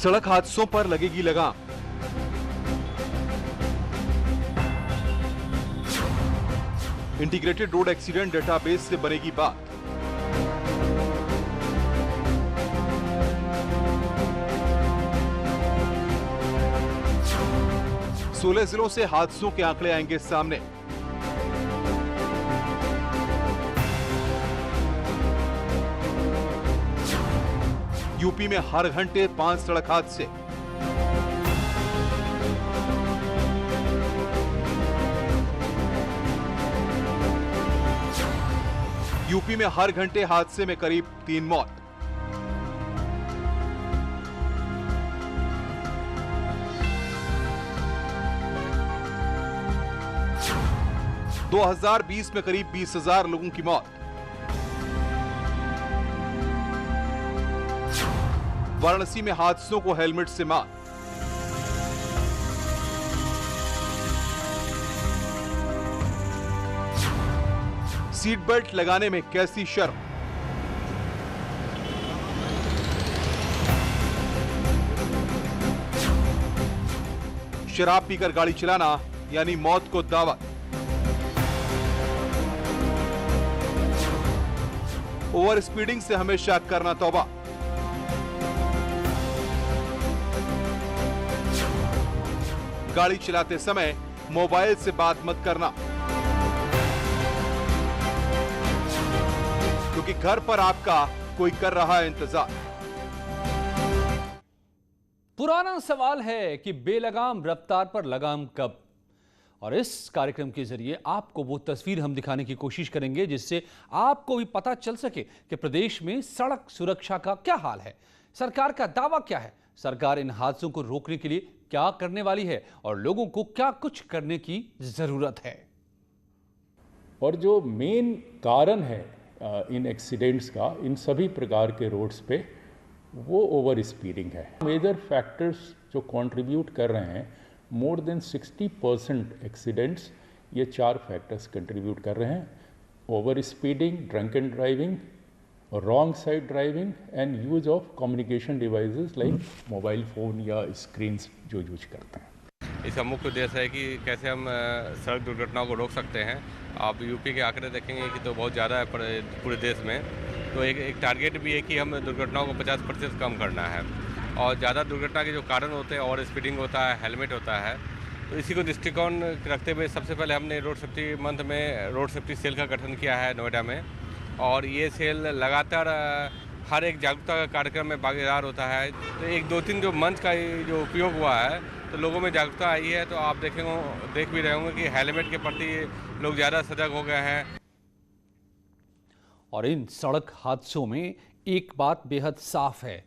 सड़क हादसों पर लगेगी लगाम। इंटीग्रेटेड रोड एक्सीडेंट डेटाबेस से बनेगी बात। सोलह जिलों से हादसों के आंकड़े आएंगे सामने। यूपी में हर घंटे 5 सड़क हादसे। यूपी में हर घंटे हादसे में करीब 3 मौत। – 2020 में करीब 20,000 लोगों की मौत। वाराणसी में हादसों को हेलमेट से मात। सीट बेल्ट लगाने में कैसी शर्म। शराब पीकर गाड़ी चलाना यानी मौत को दावत। ओवर स्पीडिंग से हमेशा करना तौबा। गाड़ी चलाते समय मोबाइल से बात मत करना, क्योंकि घर पर आपका कोई कर रहा है इंतजार। पुराना सवाल है कि बेलगाम रफ्तार पर लगाम कब, और इस कार्यक्रम के जरिए आपको वो तस्वीर हम दिखाने की कोशिश करेंगे जिससे आपको भी पता चल सके कि प्रदेश में सड़क सुरक्षा का क्या हाल है, सरकार का दावा क्या है, सरकार इन हादसों को रोकने के लिए क्या करने वाली है और लोगों को क्या कुछ करने की जरूरत है। और जो मेन कारण है इन एक्सीडेंट्स का इन सभी प्रकार के रोड्स पे, वो ओवर स्पीडिंग है। मेजर फैक्टर्स जो कंट्रीब्यूट कर रहे हैं, मोर देन 60% एक्सीडेंट्स ये 4 फैक्टर्स कंट्रीब्यूट कर रहे हैं: over speeding, drunken driving, wrong side driving and use of communication devices like mobile phone या स्क्रीन्स जो यूज करते हैं। इसका मुख्य उद्देश्य है कि कैसे हम सड़क दुर्घटनाओं को रोक सकते हैं। आप यूपी के आंकड़े देखेंगे कि तो बहुत ज़्यादा है पूरे देश में, तो एक टारगेट भी है कि हम दुर्घटनाओं को 50% कम करना है। और ज़्यादा दुर्घटना के जो कारण होते हैं, ओवर स्पीडिंग होता है, हेलमेट होता है, तो इसी को दृष्टिकोण रखते हुए सबसे पहले हमने रोड सेफ्टी मंथ में रोड सेफ्टी सेल का गठन किया है नोएडा में। और ये सेल लगातार हर एक जागरूकता कार्यक्रम में भागीदार होता है। तो 1-2-3 जो मंच का जो उपयोग हुआ है तो लोगों में जागरूकता आई है। तो आप देख भी रहे होंगे कि हेलमेट के प्रति लोग ज़्यादा सजग हो गए हैं। और इन सड़क हादसों में एक बात बेहद साफ है,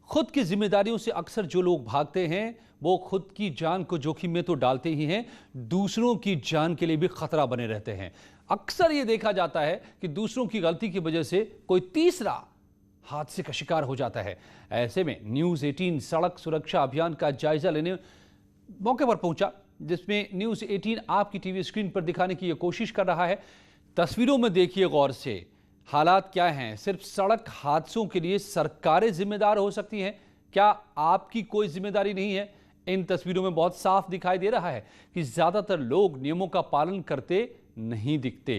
खुद की जिम्मेदारियों से अक्सर जो लोग भागते हैं वो खुद की जान को जोखिम में तो डालते ही हैं, दूसरों की जान के लिए भी खतरा बने रहते हैं। अक्सर ये देखा जाता है कि दूसरों की गलती की वजह से कोई तीसरा हादसे का शिकार हो जाता है। ऐसे में न्यूज़ 18 सड़क सुरक्षा अभियान का जायजा लेने मौके पर पहुंचा, जिसमें न्यूज़ 18 आपकी टीवी स्क्रीन पर दिखाने की यह कोशिश कर रहा है। तस्वीरों में देखिए गौर से, हालात क्या हैं। सिर्फ सड़क हादसों के लिए सरकारें जिम्मेदार हो सकती हैं, क्या आपकी कोई जिम्मेदारी नहीं है? इन तस्वीरों में बहुत साफ दिखाई दे रहा है कि ज्यादातर लोग नियमों का पालन करते नहीं दिखते,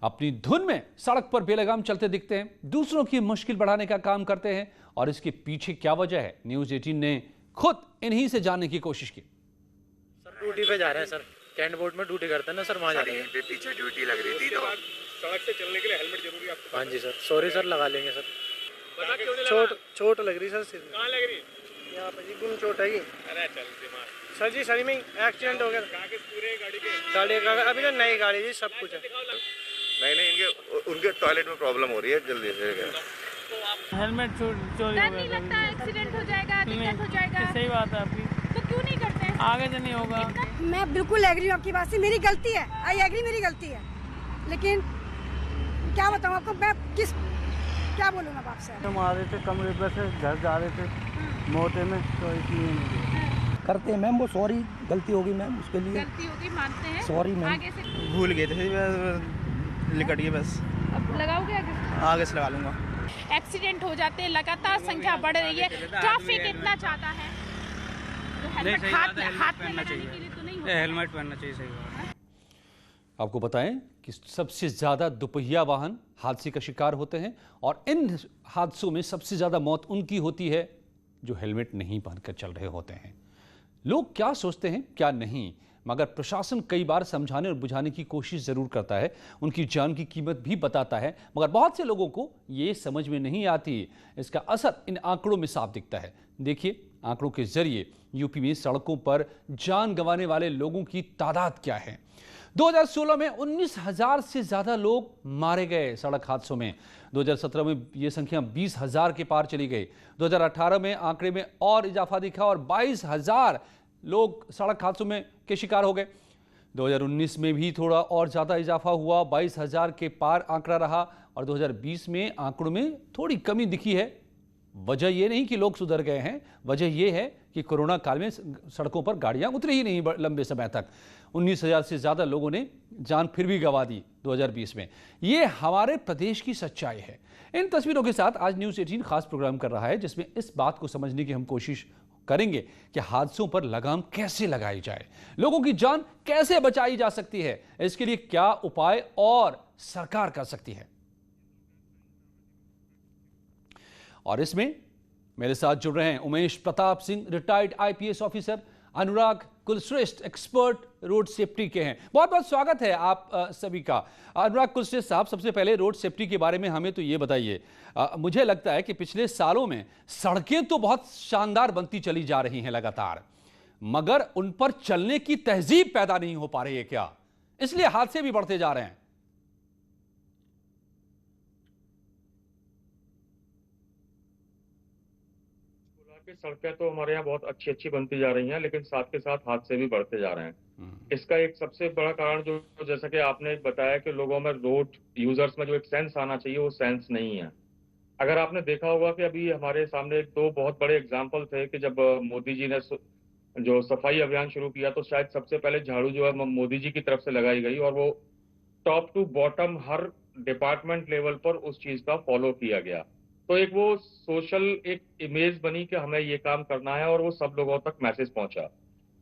अपनी धुन में सड़क पर बेलगाम चलते दिखते हैं, दूसरों की मुश्किल बढ़ाने का काम करते हैं। और इसके पीछे क्या वजह है, न्यूज़ 18 ने खुद इन्हीं से जानने की कोशिश की। सर ड्यूटी पे जा रहे हैं सर, कैंट बोर्ड में ड्यूटी करते हैं ना सर, वहाँ जा रहे हैं। पीछे ड्यूटी लग रही थी तो सड़क से चलने के लिए हेलमेट जरूरी है आपको? हाँ जी सर, सॉरी सर, लगा लेंगे सर। चोट लग रही सर। कहाँ लग रही? यहाँ पे जी गुम चोट है। अरे चल सर जी, सही में एक्सीडेंट हो गया। गाड़ी का अभी तो नई गाड़ी जी, सब कुछ है। नहीं उनके टॉयलेट में प्रॉब्लम हो रही है, जल्दी से हेलमेट चोरी हो गया, लगता है एक्सीडेंट हो जाएगा, दिक्कत हो जाएगा। सही बात है आपकी, तो क्यों नहीं करते हैं? आगे से नहीं होगा। मैं बिल्कुल एग्री हूँ आपकी बात से, मेरी गलती है, आई एग्री मेरी गलती है, लेकिन क्या बताऊँ आपको, मैं क्या बोलूँगा आपसे। हम आ रहे थे कमरे पर से घर जा रहे थे मोटे में, तो इसलिए करते हैं मैम, वो सॉरी, गलती होगी मैम, उसके लिए गलती होगी, मानते हैं, सॉरी मैम। आगे से भूल गए थे, लिकट गए बस। अब लगाओगे आगे से लगा लूँगा। एक्सीडेंट हो जाते हैं, लगातार संख्या बढ़ रही है, ट्रैफिक इतना ज़्यादा है। नहीं, सही बात है, हेलमेट पहनना चाहिए, हेलमेट पहनना चाहिए, सही बात है। आपको बताएं कि सबसे ज़्यादा दुपहिया वाहन हादसे का शिकार होते हैं और इन हादसों में सबसे ज़्यादा मौत उनकी होती है जो हेलमेट नहीं पहनकर चल रहे होते हैं। लोग क्या सोचते हैं क्या नहीं, मगर प्रशासन कई बार समझाने और बुझाने की कोशिश ज़रूर करता है, उनकी जान की कीमत भी बताता है, मगर बहुत से लोगों को ये समझ में नहीं आती। इसका असर इन आंकड़ों में साफ दिखता है। देखिए आंकड़ों के जरिए यूपी में सड़कों पर जान गंवाने वाले लोगों की तादाद क्या है। 2016 में 19,000 से ज्यादा लोग मारे गए सड़क हादसों में। 2017 में यह संख्या 20,000 के पार चली गई। 2018 में आंकड़े में और इजाफा दिखा और 22,000 लोग सड़क हादसों में के शिकार हो गए। 2019 में भी थोड़ा और ज्यादा इजाफा हुआ, 22,000 के पार आंकड़ा रहा और 2020 में आंकड़ों में थोड़ी कमी दिखी है। वजह यह नहीं कि लोग सुधर गए हैं, वजह यह है कि कोरोना काल में सड़कों पर गाड़ियां उतरी ही नहीं लंबे समय तक। 19,000 से ज्यादा लोगों ने जान फिर भी गंवा दी 2020 में। ये हमारे प्रदेश की सच्चाई है। इन तस्वीरों के साथ आज न्यूज़ 18 खास प्रोग्राम कर रहा है जिसमें इस बात को समझने की हम कोशिश करेंगे कि हादसों पर लगाम कैसे लगाई जाए, लोगों की जान कैसे बचाई जा सकती है, इसके लिए क्या उपाय और सरकार कर सकती है। और इसमें मेरे साथ जुड़ रहे हैं Umesh Pratap Singh, retired IPS officer, Anurag Kulshreshtha, expert road safety के हैं। बहुत बहुत स्वागत है आप सभी का। अनुराग कुलश्रेष्ठ साहब, सबसे पहले रोड सेफ्टी के बारे में हमें तो ये बताइए, मुझे लगता है कि पिछले सालों में सड़कें तो बहुत शानदार बनती चली जा रही हैं लगातार, मगर उन पर चलने की तहजीब पैदा नहीं हो पा रही है क्या? इसलिए हादसे भी बढ़ते जा रहे हैं। सड़कें तो हमारे यहाँ बहुत अच्छी अच्छी बनती जा रही हैं, लेकिन साथ के साथ हादसे भी बढ़ते जा रहे हैं। इसका एक सबसे बड़ा कारण जो जैसा कि आपने बताया कि लोगों में, रोड यूजर्स में जो एक सेंस आना चाहिए वो सेंस नहीं है। अगर आपने देखा होगा कि अभी हमारे सामने दो बहुत बड़े एग्जाम्पल थे कि जब मोदी जी ने जो सफाई अभियान शुरू किया तो शायद सबसे पहले झाड़ू जो है मोदी जी की तरफ से लगाई गई और वो टॉप टू बॉटम हर डिपार्टमेंट लेवल पर उस चीज का फॉलो किया गया। तो एक वो सोशल एक इमेज बनी कि हमें ये काम करना है और वो सब लोगों तक मैसेज पहुंचा।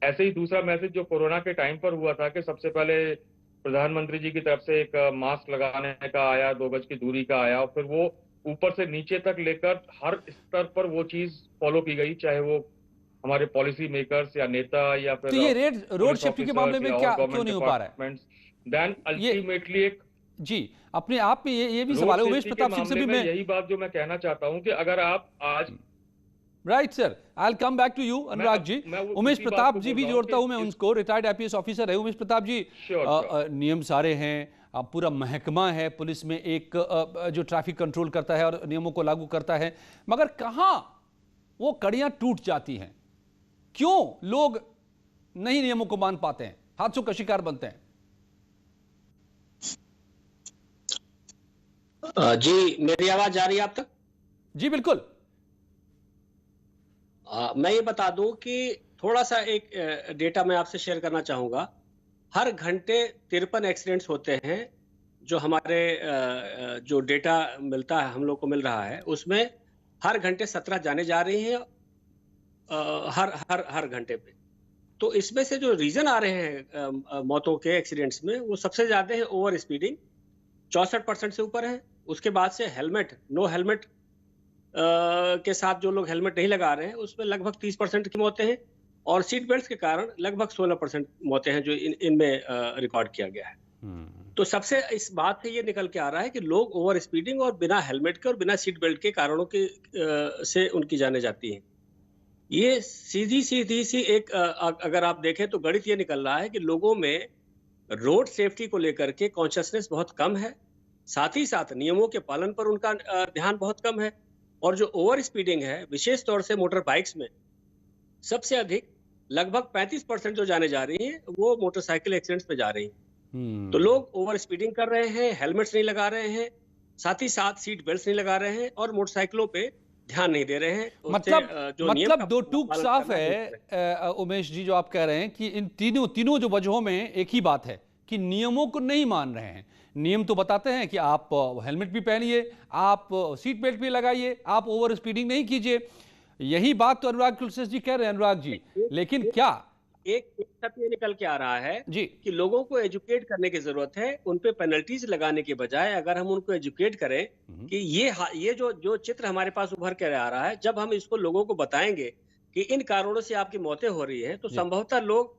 ऐसे ही दूसरा मैसेज जो कोरोना के टाइम पर हुआ था कि सबसे पहले प्रधानमंत्री जी की तरफ से एक मास्क लगाने का आया, 2 गज की दूरी का आया, और फिर वो ऊपर से नीचे तक लेकर हर स्तर पर वो चीज फॉलो की गई, चाहे वो हमारे पॉलिसी मेकर्स या नेता या फिर तो ये रोड सेफ्टी के मामले में क्या क्यों नहीं हो पा रहा है? देन अल्टीमेटली एक जी अपने आप में ये भी सवाल है उमेश प्रताप सिंह से भी मैं यही बात जो मैं कहना चाहता हूं कि अगर आप आज right sir, I will come back to you Anurag ji. Umesh Pratap ji भी जोड़ता हूं मैं उनको, रिटायर्ड IPS ऑफिसर है उमेश प्रताप जी। नियम सारे हैं, पूरा महकमा है पुलिस में एक जो ट्रैफिक कंट्रोल करता है और नियमों को लागू करता है, मगर कहां वो कड़ियां टूट जाती हैं? क्यों लोग नहीं नियमों को मान पाते हैं, हादसों का शिकार बनते हैं? जी मेरी आवाज आ रही है आप तक? जी बिल्कुल। मैं ये बता दूं कि थोड़ा सा एक डेटा मैं आपसे शेयर करना चाहूंगा। हर घंटे 53 एक्सीडेंट्स होते हैं। जो हमारे जो डेटा मिलता है, हम लोग को मिल रहा है, उसमें हर घंटे 17 जाने जा रही हैं हर घंटे पे। तो इसमें से जो रीजन आ रहे हैं मौतों के एक्सीडेंट्स में, वो सबसे ज्यादा है ओवर स्पीडिंग, 64% से ऊपर है। उसके बाद से हेलमेट, नो हेलमेट के साथ जो लोग हेलमेट नहीं लगा रहे हैं उसमें लगभग 30% की मौतें हैं, और सीट बेल्ट के कारण लगभग 16% मौतें हैं जो इनमें रिकॉर्ड किया गया है। तो सबसे इस बात से ये निकल के आ रहा है कि लोग ओवर स्पीडिंग और बिना हेलमेट के और बिना सीट बेल्ट के कारणों के से उनकी जाने जाती हैं। ये सीधी सी एक अगर आप देखें तो गणित ये निकल रहा है कि लोगों में रोड सेफ्टी को लेकर के कॉन्शियसनेस बहुत कम है, साथ ही साथ नियमों के पालन पर उनका ध्यान बहुत कम है। और जो ओवर स्पीडिंग है, विशेष तौर से मोटर बाइक्स में सबसे अधिक लगभग 35% जो जाने जा रही हैं वो मोटरसाइकिल एक्सीडेंट्स में जा रही हैं। तो लोग ओवर स्पीडिंग कर रहे हैं, हेलमेट्स नहीं लगा रहे हैं, साथ ही साथ सीट बेल्ट नहीं लगा रहे हैं और मोटरसाइकिलों पे ध्यान नहीं दे रहे हैं। मतलब दो टूक साफ है उमेश जी, जो आप कह रहे हैं कि इन तीनों जो वजहों में एक ही बात है कि नियमों को नहीं मान रहे हैं। नियम तो बताते हैं कि आप हेलमेट भी पहनिए, आप सीट बेल्ट भी लगाइए, आप ओवर स्पीडिंग नहीं कीजिए। यही बात तो अनुराग कुलश्रेष्ठ जी कह रहे हैं, अनुराग जी। लेकिन क्या एक तथ्य निकल के आ रहा है जी कि लोगों को एजुकेट करने की जरूरत है। उन पे पेनल्टीज लगाने के बजाय अगर हम उनको एजुकेट करें कि ये जो चित्र हमारे पास उभर के आ रहा है, जब हम इसको लोगों को बताएंगे कि इन कारणों से आपकी मौतें हो रही हैं, तो संभवतः लोग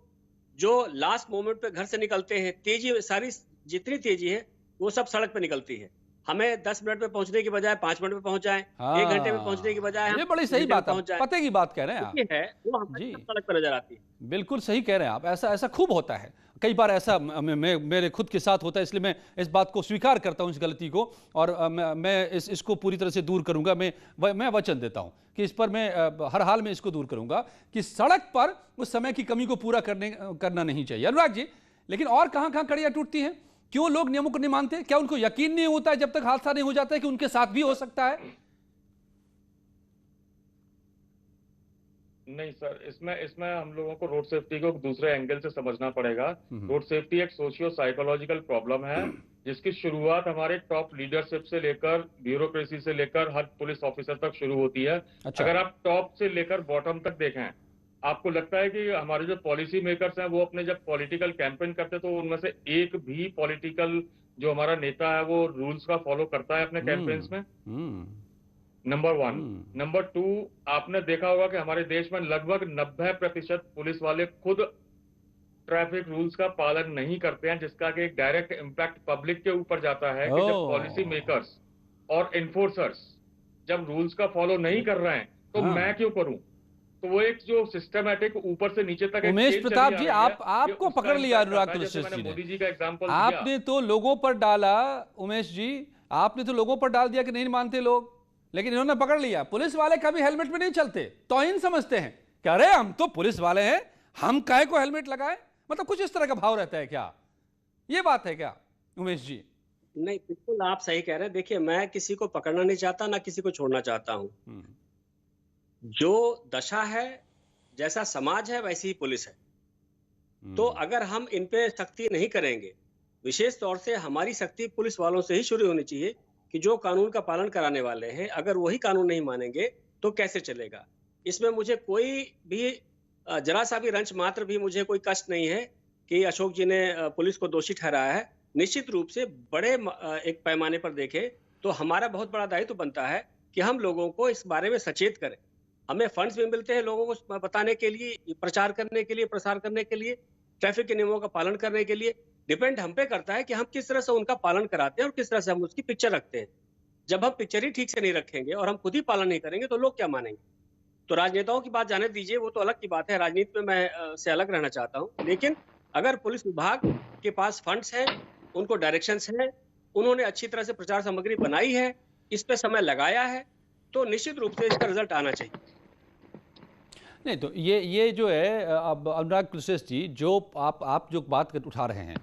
जो लास्ट मोमेंट पे घर से निकलते हैं, तेजी सारी जितनी तेजी है वो सब सड़क पे निकलती है। हमें 10 मिनट में पहुंचने की बजाय 5 मिनट में पहुंच जाएं, 1 घंटे में पहुंचने की बजाय हम ये बड़ी सही बात है, पते की बात कह रहे हैं आप। है वो हमारी सड़क पर नजर आती है। बिल्कुल सही कह रहे हैं आप। ऐसा खूब होता है, कई बार ऐसा मेरे खुद के साथ होता है, इसलिए मैं इस बात को स्वीकार करता हूं, इस गलती को, और मैं इसको पूरी तरह से दूर करूंगा। मैं वचन देता हूं कि इस पर मैं हर हाल में इसको दूर करूंगा कि सड़क पर उस समय की कमी को पूरा करना नहीं चाहिए। अनुराग जी, लेकिन और कहां कड़ियां टूटती हैं? क्यों लोग नियमों को नहीं मानते? क्या उनको यकीन नहीं होता है जब तक हादसा नहीं हो जाता है कि उनके साथ भी हो सकता है? नहीं सर, इसमें हम लोगों को रोड सेफ्टी को दूसरे एंगल से समझना पड़ेगा। रोड सेफ्टी एक सोशियो साइकोलॉजिकल प्रॉब्लम है, जिसकी शुरुआत हमारे टॉप लीडरशिप से लेकर ब्यूरोक्रेसी से लेकर हर पुलिस ऑफिसर तक शुरू होती है। अच्छा। अगर आप टॉप से लेकर बॉटम तक देखें, आपको लगता है कि हमारे जो पॉलिसी मेकर्स हैं वो अपने जब पॉलिटिकल कैंपेन करते तो उनमें से एक भी पॉलिटिकल जो हमारा नेता है वो रूल्स का फॉलो करता है अपने कैंपेन्स में? नंबर 1। नंबर 2, आपने देखा होगा कि हमारे देश में लगभग 90% पुलिस वाले खुद ट्रैफिक रूल्स का पालन नहीं करते हैं, जिसका कि एक डायरेक्ट इम्पैक्ट पब्लिक के ऊपर जाता है कि जब पॉलिसी मेकर्स और एनफोर्सर्स जब रूल्स का फॉलो नहीं कर रहे हैं तो मैं क्यों करूं? तो वो एक जो सिस्टमैटिक ऊपर से नीचे तक उमेश प्रताप जी, आपको पकड़ लिया अनुराग कुलश्रेष्ठ जी मोदी जी का एग्जाम्पल आपने तो लोगों पर डाला। उमेश जी, आपने तो लोगों पर डाल दिया कि नहीं मानते लोग, लेकिन इन्होंने पकड़ लिया। पुलिस वाले कभी हेलमेट में नहीं चलते, तौहीन समझते हैं, कह रहे हम तो पुलिस वाले हैं, हम काहे को हेलमेट लगाए? मतलब कुछ इस तरह का भाव रहता है क्या? ये बात है क्या उमेश जी? नहीं, बिल्कुल आप सही कह रहे हैं। देखिए, मैं किसी को पकड़ना नहीं चाहता, ना किसी को छोड़ना चाहता हूं। जो दशा है, जैसा समाज है, वैसी ही पुलिस है। तो अगर हम इन पे सख्ती नहीं करेंगे, विशेष तौर से हमारी सख्ती पुलिस वालों से ही शुरू होनी चाहिए कि जो कानून का पालन कराने वाले हैं, अगर वही कानून नहीं मानेंगे तो कैसे चलेगा? इसमें मुझे कोई भी जरा सा भी रंच मात्र भी मुझे कोई कष्ट नहीं है कि अशोक जी ने पुलिस को दोषी ठहराया है। निश्चित रूप से बड़े एक पैमाने पर देखें तो हमारा बहुत बड़ा दायित्व बनता है कि हम लोगों को इस बारे में सचेत करें। हमें फंड्स भी मिलते हैं लोगों को बताने के लिए, प्रचार करने के लिए, प्रसार करने के लिए, ट्रैफिक के नियमों का पालन करने के लिए। डिपेंड हम पे करता है कि हम किस तरह से उनका पालन कराते हैं और किस तरह से हम उसकी पिक्चर रखते हैं। जब हम पिक्चर ही ठीक से नहीं रखेंगे और हम खुद ही पालन नहीं करेंगे तो लोग क्या मानेंगे? तो राजनेताओं की बात जाने दीजिए, वो तो अलग की बात है, राजनीति में मैं से अलग रहना चाहता हूँ। लेकिन अगर पुलिस विभाग के पास फंड्स हैं, उनको डायरेक्शंस हैं, उन्होंने अच्छी तरह से प्रचार सामग्री बनाई है, इस पे समय लगाया है, तो निश्चित रूप से इसका रिजल्ट आना चाहिए। नहीं तो ये जो है, अब अनुराग कुलश्रेष्ठ जी, जो आप जो बात उठा रहे हैं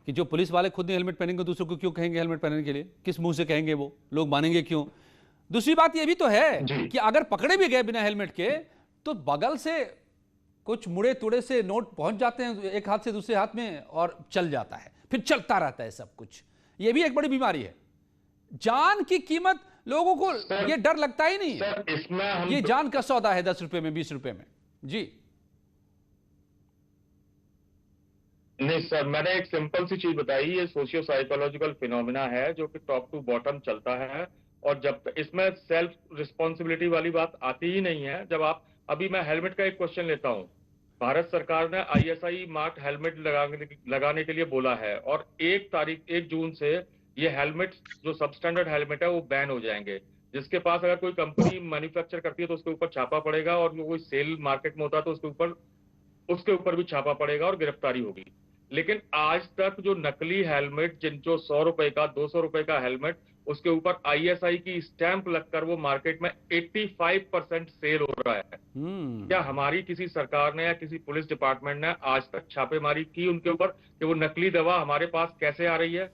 कि जो पुलिस वाले खुद नहीं हेलमेट पहनेंगे, दूसरों को क्यों कहेंगे हेलमेट पहनने के लिए? किस मुंह से कहेंगे? वो लोग मानेंगे क्यों? दूसरी बात ये भी तो है कि अगर पकड़े भी गए बिना हेलमेट के तो बगल से कुछ मुड़े तुड़े से नोट पहुंच जाते हैं एक हाथ से दूसरे हाथ में और चल जाता है, फिर चलता रहता है सब कुछ। ये भी एक बड़ी बीमारी है। जान की कीमत लोगों को ये डर लगता ही नहीं है। इसमें ये जान का सौदा है 10 रुपए में, 20 रुपए में। जी नहीं सर, मैंने एक सिंपल सी चीज बताई, ये सोशियो साइकोलॉजिकल फिनोमिना है जो कि टॉप टू बॉटम चलता है, और जब इसमें सेल्फ रिस्पॉन्सिबिलिटी वाली बात आती ही नहीं है। जब आप, अभी मैं हेलमेट का एक क्वेश्चन लेता हूं, भारत सरकार ने ISI मार्क हेलमेट लगाने के लिए बोला है, और 1 जून से ये हेलमेट जो सबस्टैंडर्ड हेलमेट है वो बैन हो जाएंगे। जिसके पास अगर कोई कंपनी मैन्युफैक्चर करती है तो उसके ऊपर छापा पड़ेगा, और कोई सेल मार्केट में होता है तो उसके ऊपर भी छापा पड़ेगा और गिरफ्तारी होगी। लेकिन आज तक जो नकली हेलमेट, जो 100 रुपए का, 200 रुपए का हेलमेट, उसके ऊपर ISI की स्टैंप लगकर वो मार्केट में 85% सेल हो रहा है। क्या हमारी किसी सरकार ने या किसी पुलिस डिपार्टमेंट ने आज तक छापेमारी की उनके ऊपर कि वो नकली दवा हमारे पास कैसे आ रही है?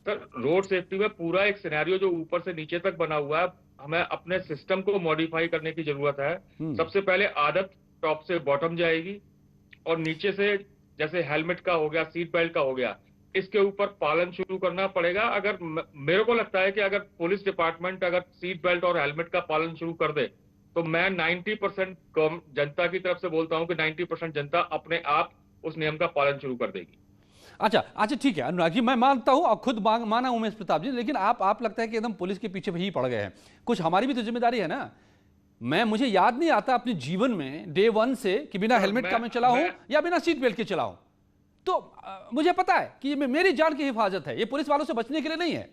सर, रोड सेफ्टी में पूरा एक सिनेरियो जो ऊपर से नीचे तक बना हुआ है, हमें अपने सिस्टम को मॉडिफाई करने की जरूरत है। सबसे पहले आदत टॉप से बॉटम जाएगी, और नीचे से जैसे हेलमेट का हो गया, सीट बेल्ट का हो गया, इसके ऊपर पालन शुरू करना पड़ेगा। अगर मेरे को लगता है कि अगर पुलिस डिपार्टमेंट अगर सीट बेल्ट और हेलमेट का पालन शुरू कर दे तो मैं 90% जनता की तरफ से बोलता हूं कि 90% जनता अपने आप उस नियम का पालन शुरू कर देगी। अच्छा ठीक है अनुराग जी, मैं मानता हूं और खुद माना उमेश प्रताप जी, लेकिन आप लगता है कि एकदम पुलिस के पीछे ही पड़ गए हैं। कुछ हमारी भी तो जिम्मेदारी है ना। मुझे याद नहीं आता अपने जीवन में डे 1 से कि बिना हेलमेट का मैं चला हूं या बिना सीट बेल्ट के चलाऊं। तो मुझे पता है कि ये मेरी जान की हिफाजत है, ये पुलिस वालों से बचने के लिए नहीं है।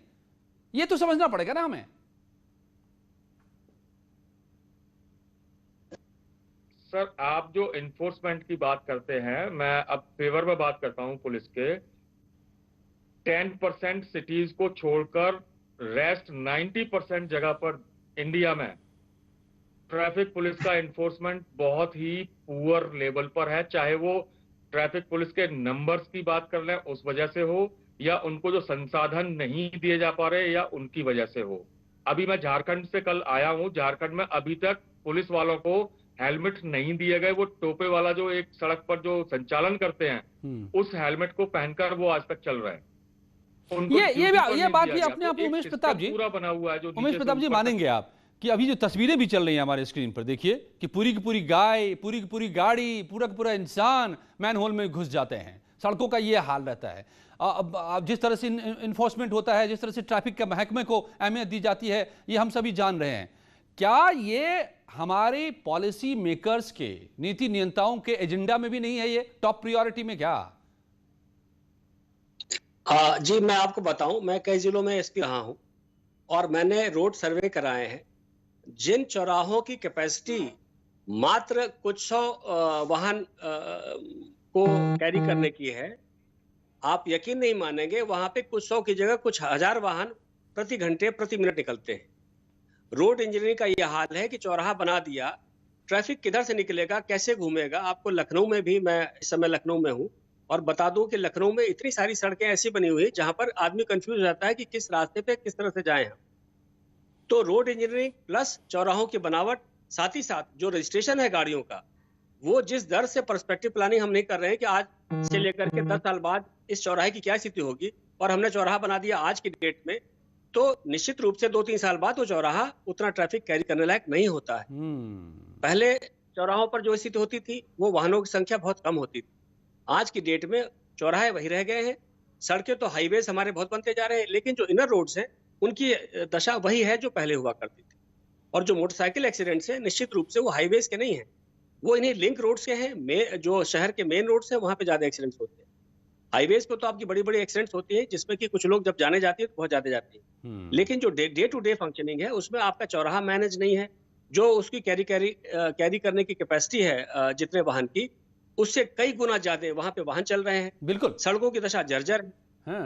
ये तो समझना पड़ेगा ना हमें। सर, आप जो इन्फोर्समेंट की बात करते हैं, मैं अब फेवर में बात करता हूं पुलिस के। 10% सिटीज को छोड़कर रेस्ट 90% जगह पर इंडिया में ट्रैफिक पुलिस का इन्फोर्समेंट बहुत ही पुअर लेवल पर है। चाहे वो ट्रैफिक पुलिस के नंबर्स की बात कर लें उस वजह से हो, या उनको जो संसाधन नहीं दिए जा पा रहे या उनकी वजह से हो। अभी मैं झारखंड से कल आया हूं। झारखंड में अभी तक पुलिस वालों को हेलमेट नहीं दिए गए। वो टोपे वाला जो एक सड़क पर जो संचालन करते हैं उस हेलमेट को पहनकर वो आज तक चल रहे हैं। ये बात भी अपने आप उमेश प्रताप जी पूरा बना हुआ है जो उमेश प्रताप जी मानेंगे आप कि अभी जो तस्वीरें भी चल रही हैं हमारे स्क्रीन पर, देखिए कि पूरी की पूरी गाय, पूरी की पूरी गाड़ी, पूरा का पूरा इंसान मैनहोल में घुस जाते हैं। सड़कों का ये हाल रहता है। अब जिस तरह से इन्फोर्समेंट होता है, जिस तरह से ट्रैफिक के महकमे को अहमियत दी जाती है, ये हम सभी जान रहे हैं। क्या ये हमारे पॉलिसी मेकर्स के, नीति नियंताओं के एजेंडा में भी नहीं है? ये टॉप प्रायोरिटी में क्या? जी मैं आपको बताऊं, मैं कई जिलों में एसपी रहा हूं और मैंने रोड सर्वे कराए हैं। जिन चौराहों की कैपेसिटी मात्र कुछ सौ वाहन को कैरी करने की है, आप यकीन नहीं मानेंगे, वहां पे कुछ सौ की जगह कुछ हजार वाहन प्रति घंटे प्रति मिनट निकलते हैं। रोड इंजीनियरिंग का यह हाल है कि चौराहा बना दिया, ट्रैफिक किधर से निकलेगा, कैसे घूमेगा। आपको लखनऊ में भी, मैं इस समय लखनऊ में हूं और बता दूं कि लखनऊ में इतनी सारी सड़कें ऐसी बनी हुई है जहां पर आदमी कंफ्यूज हो जाता है कि किस रास्ते पे किस तरह से जाएं हम। तो रोड इंजीनियरिंग प्लस चौराहों की बनावट, साथ ही साथ जो रजिस्ट्रेशन है गाड़ियों का, वो जिस दर से पर्सपेक्टिव प्लानिंग हम नहीं कर रहे हैं कि आज से लेकर के 10 साल बाद इस चौराहे की क्या स्थिति होगी, और हमने चौराहा बना दिया आज की डेट में, तो निश्चित रूप से 2-3 साल बाद वो चौराहा उतना ट्रैफिक कैरी करने लायक नहीं होता है। पहले चौराहों पर जो स्थिति होती थी वो वाहनों की संख्या बहुत कम होती थी। आज की डेट में चौराहे वही रह गए हैं। सड़कें तो हाईवेज हमारे बहुत बनते जा रहे हैं, लेकिन जो इनर रोड्स हैं उनकी दशा वही है जो पहले हुआ करती थी। और जो मोटरसाइकिल एक्सीडेंट्स हैं निश्चित रूप से वो हाईवेज के नहीं है, वो इन्हीं लिंक रोड्स के हैं। जो शहर के मेन रोड्स हैं वहां पे ज्यादा एक्सीडेंट्स होते हैं। हाईवेज पे तो आपकी बड़ी बड़ी एक्सीडेंट्स होती है जिसमें कि कुछ लोग जब जाने जाती है तो बहुत ज्यादा जाती है, लेकिन जो डे टू डे फंक्शनिंग है उसमें आपका चौराहा मैनेज नहीं है। जो उसकी कैरी करने की कैपेसिटी है जितने वाहन की, उससे कई गुना ज्यादा वहां पे वाहन चल रहे हैं। बिल्कुल, सड़कों की दशा जर्जर है।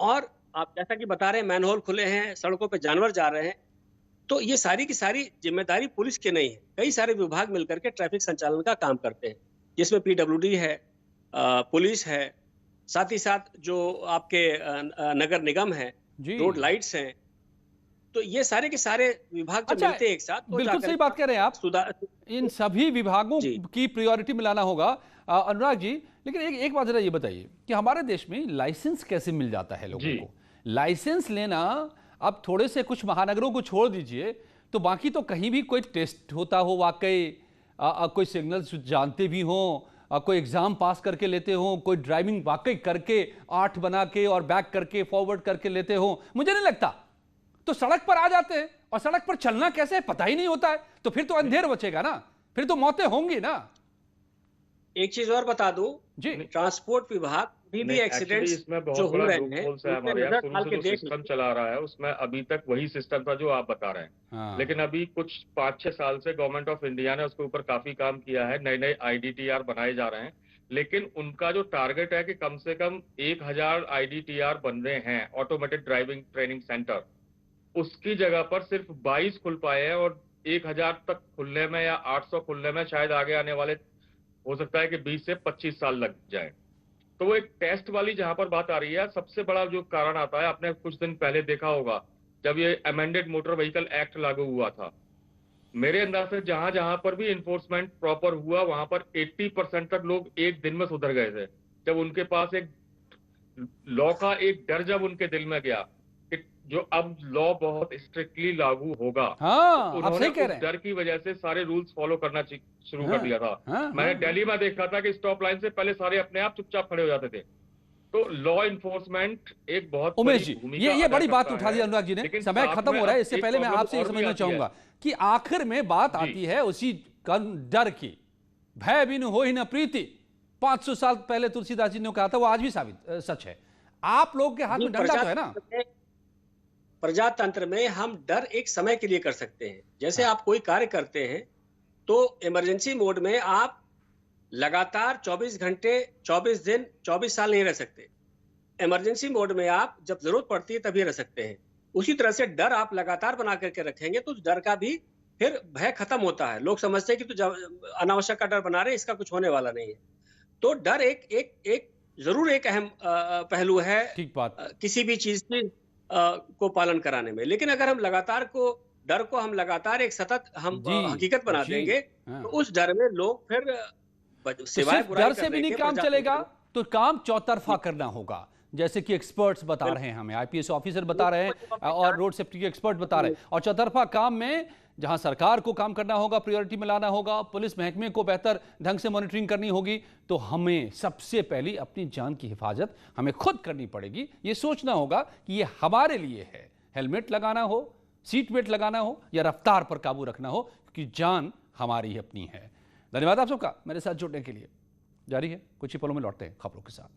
और आप जैसा कि बता रहे हैं, मैनहोल खुले हैं, सड़कों पे जानवर जा रहे हैं। तो ये सारी की सारी जिम्मेदारी पुलिस की नहीं है। कई सारे विभाग मिलकर के ट्रैफिक संचालन का काम करते हैं, जिसमें पीडब्ल्यूडी है, पुलिस है, साथ ही साथ जो आपके नगर निगम है, रोड लाइट्स हैं। तो ये सारे के सारे विभाग जब मिलते हैं एक साथ, तो बिल्कुल सही बात कह रहे हैं आप। इन सभी विभागों की प्रायोरिटी मिलाना होगा। अनुराग जी, लेकिन एक बात जरा ये बताइए कि हमारे देश में लाइसेंस कैसे मिल जाता है लोगों को? लाइसेंस लेना, अब थोड़े से कुछ महानगरों को छोड़ दीजिए, तो बाकी तो कहीं भी कोई टेस्ट होता हो, वाकई कोई सिग्नल्स जानते भी हों, कोई एग्जाम पास करके लेते हो, कोई ड्राइविंग वाकई करके 8 बना के और बैक करके फॉरवर्ड करके लेते हो, मुझे नहीं लगता। तो सड़क पर आ जाते हैं और सड़क पर चलना कैसे है पता ही नहीं होता है, तो फिर तो अंधेर बचेगा ना, फिर तो मौतें होंगी ना। एक चीज और बता दूं जी, ट्रांसपोर्ट विभाग भी एक्सीडेंट्स इसमें बहुत बड़ा लूपहोल्स है हमारे यहाँ। शुरू से जो सिस्टम चला रहा है उसमें अभी तक वही सिस्टम था जो आप बता रहे हैं। लेकिन अभी कुछ 5-6 साल से गवर्नमेंट ऑफ इंडिया ने उसके ऊपर काफी काम किया है। नए नए IDTR बनाए जा रहे हैं, लेकिन उनका जो टारगेट है कि कम से कम 1000 IDTR बन रहे हैं, ऑटोमेटेड ड्राइविंग ट्रेनिंग सेंटर, उसकी जगह पर सिर्फ 22 खुल पाए हैं। और 1000 तक खुलने में या 800 खुलने में शायद आगे आने वाले हो सकता है कि 20 से 25 साल लग जाए। तो वो एक टेस्ट वाली जहां पर बात आ रही है, सबसे बड़ा जो कारण आता है, आपने कुछ दिन पहले देखा होगा जब ये अमेंडेड मोटर व्हीकल एक्ट लागू हुआ था, मेरे अंदाज से जहां जहां पर भी इन्फोर्समेंट प्रॉपर हुआ वहां पर 80% तक लोग एक दिन में सुधर गए थे। जब उनके पास एक लॉ का एक डर जब उनके दिल में गया कि जो अब लॉ बहुत स्ट्रिक्टली लागू होगा। हाँ, तो आप सही कह रहे हैं। डर की वजह से सारे रूल्स फॉलो करना शुरू कर दिया था। मैंने हाँ। दिल्ली में देखा था कि स्टॉप लाइन से पहले सारे अपने आप चुपचाप खड़े हो जाते थे। तो लॉ इन्फोर्समेंट एक बहुत उमेश बड़ी जी, भूमिका ये अदा बड़ी बात करता उठा दी है। अनुराग जी ने। लेकिन समय साथ खत्म में हो रहा है, अब इससे एक पहले मैं प्रॉब्लम आपसे ये और भी समझना आती है। चाहूंगा कि आखिर में बात आती है उसी डर की। भय बिनु हो ही न प्रीति, 500 साल पहले तुलसीदास जी ने कहा था, वो आज भी सच है। आप लोगों के हाथ में डंडा तो है ना। प्रजातंत्र में हम डर एक समय के लिए कर सकते हैं। जैसे आप कोई कार्य करते हैं तो इमरजेंसी मोड में आप लगातार 24 घंटे, 24 दिन, 24 साल नहीं रह सकते। इमरजेंसी मोड में आप जब जरूरत पड़ती है तभी रह सकते हैं। उसी तरह से डर आप लगातार बना करके रखेंगे तो डर का भी फिर भय खत्म होता है। लोग समझते हैं कि तो अनावश्यक का डर बना रहे, इसका कुछ होने वाला नहीं है। तो डर एक जरूर एक अहम पहलू है ठीक बात। किसी भी चीज की को पालन कराने में। लेकिन अगर हम डर को हम लगातार एक सतत हम हकीकत बना देंगे तो उस डर में लोग फिर सिवाय डर से भी नहीं काम चलेगा, तो काम चौतरफा करना होगा। जैसे कि एक्सपर्ट्स बता रहे हैं हमें, आईपीएस ऑफिसर बता रहे हैं और रोड सेफ्टी के एक्सपर्ट बता रहे हैं। और चौतरफा काम में जहां सरकार को काम करना होगा, प्रायोरिटी में लाना होगा, पुलिस महकमे को बेहतर ढंग से मॉनिटरिंग करनी होगी, तो हमें सबसे पहले अपनी जान की हिफाजत हमें खुद करनी पड़ेगी। ये सोचना होगा कि ये हमारे लिए है। हेलमेट लगाना हो, सीट बेल्ट लगाना हो या रफ्तार पर काबू रखना हो, क्योंकि जान हमारी ही अपनी है। धन्यवाद आप सबका मेरे साथ जुड़ने के लिए। जारी है, कुछ ही पलों में लौटते हैं खबरों के साथ।